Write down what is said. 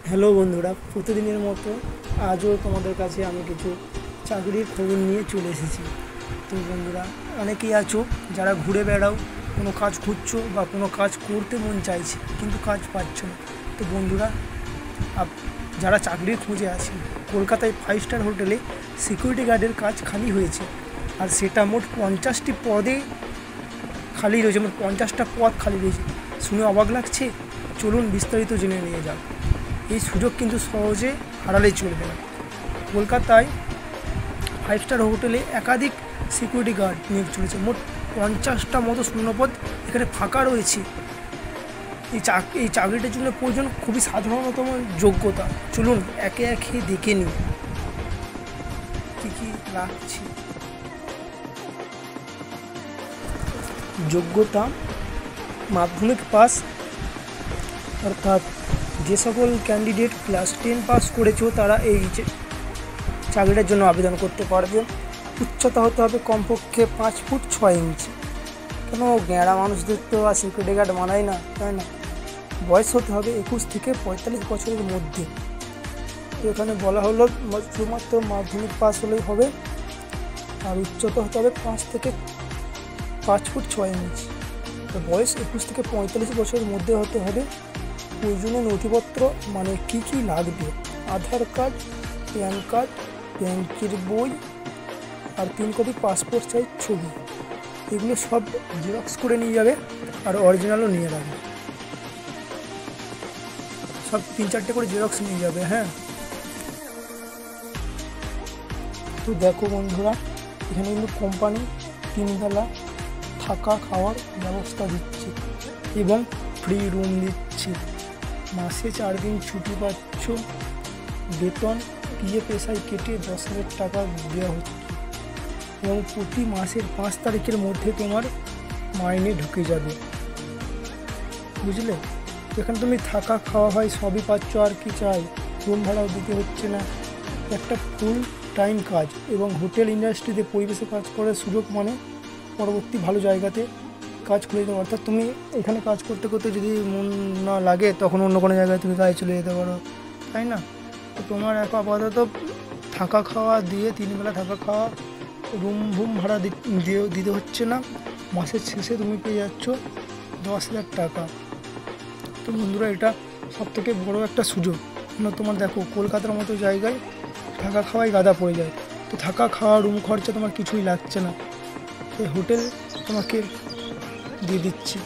Hello বন্ধুরা, প্রতিদিনের মতো আজও তোমাদের কাছে আমি কিছু চাকরির খবর নিয়ে চলে এসেছি। তো বন্ধুরা, অনেকেই আছো যারা ঘুরে বেড়াও, কোনো কাজ খুঁজছো বা কোনো কাজ করতে মন চাইছে কিন্তু কাজ পাচ্ছ না। তো বন্ধুরা, যারা চাকরির খুঁজে আছে, কলকাতায় 5 স্টার হোটেলে সিকিউরিটি গার্ডের কাজ খালি হয়েছে, আর সেটা মোট 50টি পদে খালি রয়েছে। মোট 50টা পদ খালি রয়েছে। শুনে অবাক লাগছে? চলুন বিস্তারিত জেনে নিয়ে যাও। এই সুযোগ কিন্তু সহজে হারালেই চলবে না। কলকাতায় 5 স্টার হোটেলে একাধিক সিকিউরিটি গার্ড নিয়োগ চলেছে। মোট 50টা মতো শূন্যপদ এখানে ফাঁকা রয়েছে। এই চাকরিটার জন্য প্রয়োজন খুবই সাধারণতম যোগ্যতা। চলুন একে একে দেখে নিই কী লাগছে। যোগ্যতা: মাধ্যমিক পাস, অর্থাৎ যে সকল ক্যান্ডিডেট ক্লাস 10 পাস করেছো তারা এই চাকরিটার জন্য আবেদন করতে পারবে। উচ্চতা হতে হবে কমপক্ষে 5 ফুট 6 ইঞ্চি। কেন, গ্যাঁড়া মানুষদের তো আর সিকিউরিটি গার্ড মানায় না, তাই না? বয়স হতে হবে 21 থেকে 45 বছরের মধ্যে। তো এখানে বলা হলো শুধুমাত্র মাধ্যমিক পাস হলেই হবে, আর উচ্চতা হতে হবে 5 ফুট 6 ইঞ্চি। তো বয়স 21 থেকে 45 বছরের মধ্যে হতে হবে। প্রয়োজনীয় নথিপত্র মানে কী লাগবে: আধার কার্ড, প্যান কার্ড, ব্যাংকের বই, আর 3 কপি পাসপোর্ট সাইজ ছবি। এগুলো সব জেরক্স করে নিয়ে যাবে, আর অরিজিনালও নিয়ে যাবে। সব 3-4টে করে জেরক্স নিয়ে যাবে। হ্যাঁ, তো দেখো বন্ধুরা, এখানে কিন্তু কোম্পানি 3 বেলা থাকা খাওয়ার ব্যবস্থা দিচ্ছে এবং ফ্রি রুম দিচ্ছে। মাসে 4 দিন ছুটি পাচ্ছ। বেতন পিএফ এসআই কেটে 10,000 টাকা দেওয়া হচ্ছে এবং প্রতি মাসের 5 তারিখের মধ্যে তোমার মাইনে ঢুকে যাবে। বুঝলে? এখানে তুমি থাকা খাওয়া হয় সবই পাচ্ছ, আর কি চাই? রুম ভাড়াও দিতে হচ্ছে না। একটা ফুল টাইম কাজ এবং হোটেল ইন্ডাস্ট্রিতে পরিবেশে কাজ করার সুযোগ, মানে পরবর্তী ভালো জায়গাতে কাজ করে দিতে। অর্থাৎ তুমি এখানে কাজ করতে করতে যদি মন না লাগে তখন অন্য কোনো জায়গায় তুমি কাজে চলে যেতে পারো, তাই না? তো তোমার আপাতত থাকা খাওয়া দিয়ে 3 বেলা থাকা খাওয়া, রুম ভাড়া দিতে হচ্ছে না। মাসের শেষে তুমি পেয়ে যাচ্ছ 10,000 টাকা। তো বন্ধুরা, এটা সবথেকে বড় একটা সুযোগ। তোমার দেখো, কলকাতার মতো জায়গায় থাকা খাওয়াই গাদা পড়ে যায়। তো থাকা খাওয়া, রুম খরচা তোমার কিছুই লাগছে না, এই হোটেল তোমাকে দিয়ে দিচ্ছে।